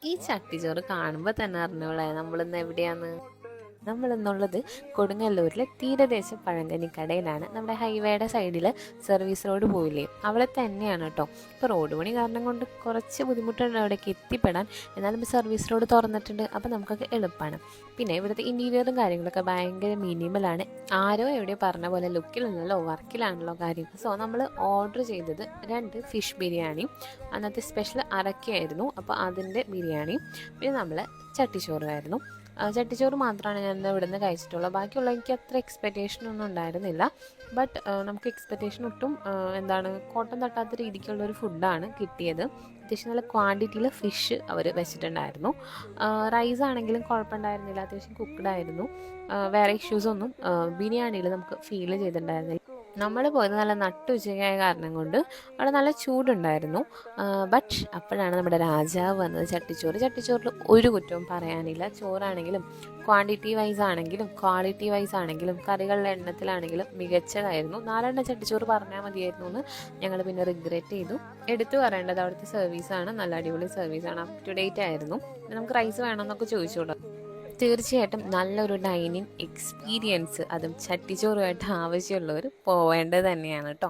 ഈ ചട്ടിച്ചോറ് കാണുമ്പോൾ തന്നെ അറിഞ്ഞോളെ നമ്മളിന്ന് എവിടെയാന്ന്. നമ്മളിന്നുള്ളത് കൊടുങ്ങല്ലൂരിലെ തീരദേശ പഴങ്കഞ്ഞി കടയിലാണ്. നമ്മുടെ ഹൈവേയുടെ സൈഡിൽ സർവീസ് റോഡ് പോയില്ലേ, അവിടെ തന്നെയാണ് കേട്ടോ. ഇപ്പോൾ റോഡ് പണി കാരണം കൊണ്ട് കുറച്ച് ബുദ്ധിമുട്ടുണ്ട് അവിടേക്ക് എത്തിപ്പെടാൻ. എന്നാലും സർവീസ് റോഡ് തുറന്നിട്ടുണ്ട്, അപ്പോൾ നമുക്കൊക്കെ എളുപ്പമാണ്. പിന്നെ ഇവിടുത്തെ ഇൻറ്റീരിയറും കാര്യങ്ങളൊക്കെ ഭയങ്കര മിനിമലാണ്. ആരോ എവിടെ പറഞ്ഞ പോലെ ലുക്കിലല്ലല്ലോ വർക്കിലാണല്ലോ കാര്യം. സോ നമ്മൾ ഓർഡർ ചെയ്തത് 2 ഫിഷ് ബിരിയാണി, അന്നത്തെ സ്പെഷ്യൽ അറക്കയായിരുന്നു, അപ്പോൾ അതിൻ്റെ ബിരിയാണി. പിന്നെ നമ്മൾ ചട്ടിച്ചോറായിരുന്നു. ചട്ടിച്ചോറ് മാത്രമാണ് ഞാൻ ഇവിടെ നിന്ന് കഴിച്ചിട്ടുള്ളത്. ബാക്കിയുള്ള എനിക്ക് അത്ര എക്സ്പെക്റ്റേഷൻ ഒന്നും ഉണ്ടായിരുന്നില്ല. ബട്ട് നമുക്ക് എക്സ്പെക്റ്റേഷൻ ഒട്ടും കോട്ടം തട്ടാത്ത രീതിക്കുള്ളൊരു ഫുഡാണ് കിട്ടിയത്. അത്യാവശ്യം നല്ല ക്വാണ്ടിറ്റിയിൽ ഫിഷ് അവർ വെച്ചിട്ടുണ്ടായിരുന്നു. റൈസ് ആണെങ്കിലും കുഴപ്പമുണ്ടായിരുന്നില്ല, അത്യാവശ്യം കുക്ക്ഡ് ആയിരുന്നു. വേറെ ഇഷ്യൂസൊന്നും ബിരിയാണിയിൽ നമുക്ക് ഫീൽ ചെയ്തിട്ടുണ്ടായിരുന്നില്ല. നമ്മൾ പോയത് നല്ല നട്ടുച്ചയായ കാരണം കൊണ്ട് അവിടെ നല്ല ചൂടുണ്ടായിരുന്നു. ബട്ട് അപ്പോഴാണ് നമ്മുടെ രാജാവ് വന്നത്. ചട്ടിച്ചോറിൽ ഒരു കുറ്റവും പറയാനില്ല. ചോറാണെങ്കിലും ക്വാണ്ടിറ്റി വൈസ് ആണെങ്കിലും ക്വാളിറ്റി വൈസ് ആണെങ്കിലും കറികളുടെ എണ്ണത്തിലാണെങ്കിലും മികച്ചതായിരുന്നു. 4 ചട്ടിച്ചോറ് പറഞ്ഞാൽ മതിയായിരുന്നു എന്ന് ഞങ്ങൾ പിന്നെ റിഗ്രറ്റ് ചെയ്തു. എടുത്തു പറയേണ്ടത് അവിടുത്തെ സർവീസാണ്, നല്ല അടിപൊളി സർവീസാണ്, അപ് ടു ഡേറ്റ് ആയിരുന്നു. നമുക്ക് റൈസ് വേണമെന്നൊക്കെ ചോദിച്ചോളൂ. തീർച്ചയായിട്ടും നല്ലൊരു ഡൈനിങ് എക്സ്പീരിയൻസ് അതും ചട്ടിച്ചോറുമായിട്ട് ആവശ്യമുള്ളവർ പോവേണ്ടത് തന്നെയാണ് കേട്ടോ.